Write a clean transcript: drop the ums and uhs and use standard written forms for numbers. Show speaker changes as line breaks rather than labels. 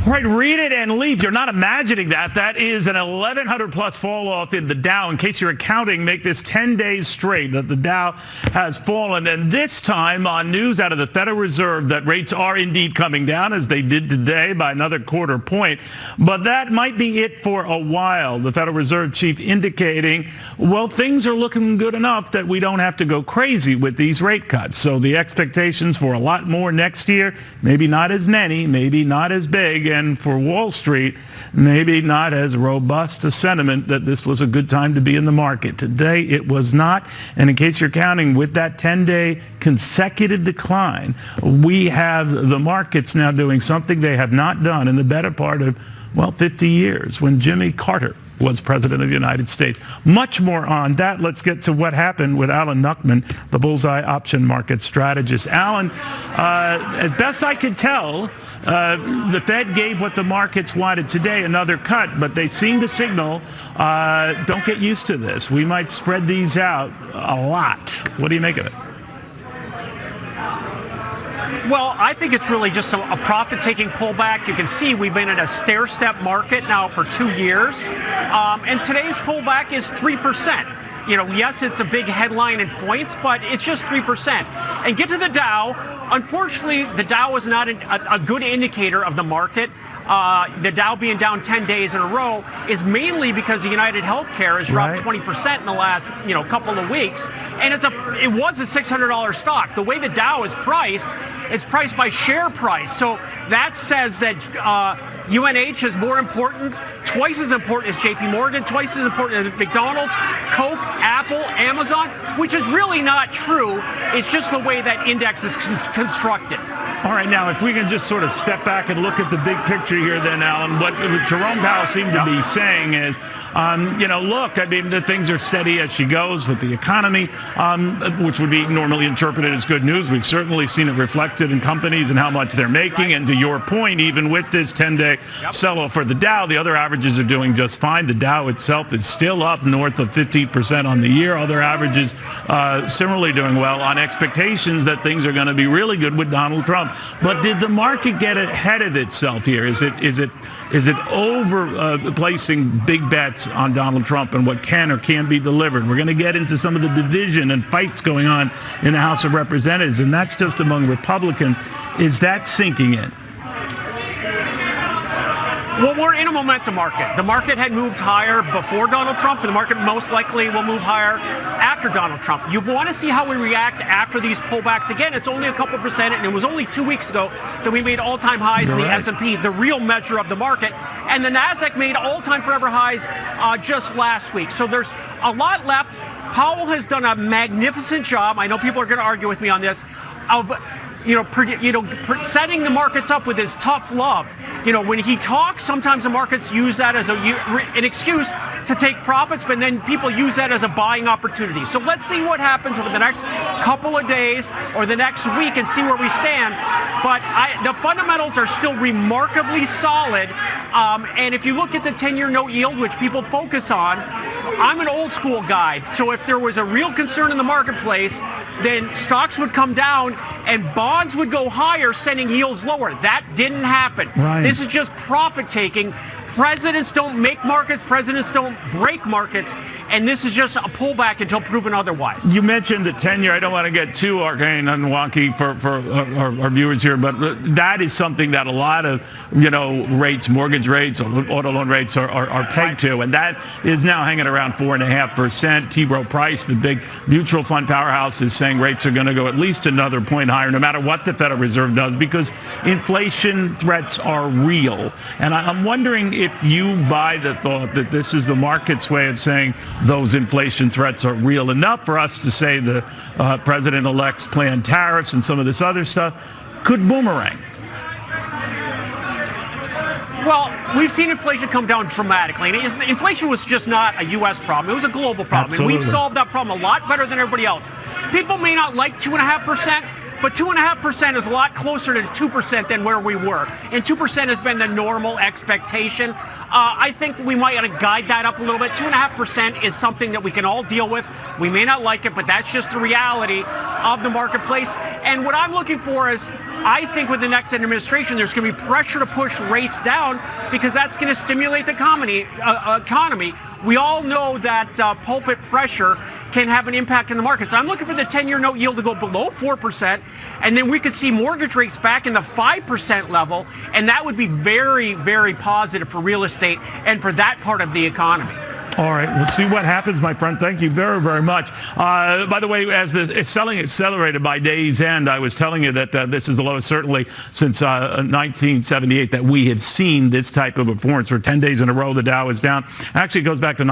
All right, read it and leave. You're not imagining that. That is an 1,100 plus fall off in the Dow. In case you're accounting, make this 10 days straight that the Dow has fallen. And this time on news out of the Federal Reserve that rates are indeed coming down, as they did today by another quarter point. But that might be it for a while. The Federal Reserve chief indicating, well, things are looking good enough that we don't have to go crazy with these rate cuts. So the expectations for a lot more next year, maybe not as many, maybe not as big. And for Wall Street, maybe not as robust a sentiment that this was a good time to be in the market. Today, it was not. And in case you're counting, with that 10-day consecutive decline, we have the markets now doing something they have not done in the better part of, well, 50 years, when Jimmy Carter was president of the United States. Much more on that. Let's get to what happened with Alan Nuckman, the Bullseye option market strategist. Alan, as best I could tell, the Fed gave what the markets wanted today, another cut, but they seem to signal, don't get used to this. We might spread these out a lot. What do you make of it?
Well, I think it's really just a profit-taking pullback. You can see we've been in a stair-step market now for 2 years, and today's pullback is 3%. You know, yes, it's a big headline in points, but it's just 3%. And get to the Dow. Unfortunately, the Dow is not a good indicator of the market. The Dow being down 10 days in a row is mainly because the United Healthcare has dropped 20% in the last, couple of weeks, and it was a $600 stock. The way the Dow is priced, it's priced by share price. So that says that UNH is more important, twice as important as JP Morgan, twice as important as McDonald's, Coke, Apple, Amazon, which is really not true. It's just the way that index is constructed.
All right, now, if we can just sort of step back and look at the big picture here then, Alan, what Jerome Powell seemed to be saying is, look, I mean, the things are steady as she goes with the economy, which would be normally interpreted as good news. We've certainly seen it reflected in companies and how much they're making. And to your point, even with this 10-day sell-off for the Dow, the other averages are doing just fine. The Dow itself is still up north of 15% on the year. Other averages similarly doing well on expectations that things are going to be really good with Donald Trump. But did the market get ahead of itself here? Is it over placing big bets on Donald Trump and what can or can't be delivered? We're going to get into some of the division and fights going on in the House of Representatives, and that's just among Republicans. Is that sinking in?
Well, we're in a momentum market. The market had moved higher before Donald Trump, and the market most likely will move higher after Donald Trump. You want to see how we react after these pullbacks. Again, it's only a couple percent, and it was only 2 weeks ago that we made all-time highs in the S&P, the real measure of the market. And the NASDAQ made all-time forever highs just last week. So there's a lot left. Powell has done a magnificent job. I know people are going to argue with me on this, of setting the markets up with his tough love. When he talks, sometimes the markets use that as an excuse to take profits, but then people use that as a buying opportunity. So let's see what happens over the next couple of days or the next week and see where we stand. But the fundamentals are still remarkably solid. And if you look at the 10-year note yield, which people focus on, I'm an old school guy. So if there was a real concern in the marketplace, then stocks would come down and bonds would go higher, sending yields lower. That didn't happen.
Right.
This is just profit taking. Presidents don't make markets. Presidents don't break markets. And this is just a pullback until proven otherwise.
You mentioned the 10-year. I don't want to get too arcane and wonky for our viewers here, but that is something that a lot of, rates, mortgage rates, auto loan rates are pegged to. And that is now hanging around 4.5%. T. Rowe Price, the big mutual fund powerhouse, is saying rates are going to go at least another point higher, no matter what the Federal Reserve does, because inflation threats are real. And I'm wondering if you buy the thought that this is the market's way of saying those inflation threats are real enough for us to say the president-elect's planned tariffs and some of this other stuff could boomerang.
Well, we've seen inflation come down dramatically. And inflation was just not a U.S. problem. It was a global problem.
Absolutely.
And we've solved that problem a lot better than everybody else. People may not like 2.5%, but 2.5% is a lot closer to 2% than where we were. And 2% has been the normal expectation. I think we might want to guide that up a little bit. 2.5% is something that we can all deal with. We may not like it, but that's just the reality of the marketplace. And what I'm looking for is I think with the next administration, there's going to be pressure to push rates down because that's going to stimulate the economy. We all know that pulpit pressure can have an impact in the markets. I'm looking for the 10-year note yield to go below 4%, and then we could see mortgage rates back in the 5% level, and that would be very, very positive for real estate and for that part of the economy.
All right, we'll see what happens, my friend. Thank you very, very much. By the way, as the selling accelerated by day's end, I was telling you that this is the lowest certainly since 1978 that we had seen this type of performance. For 10 days in a row, the Dow is down. Actually, it goes back to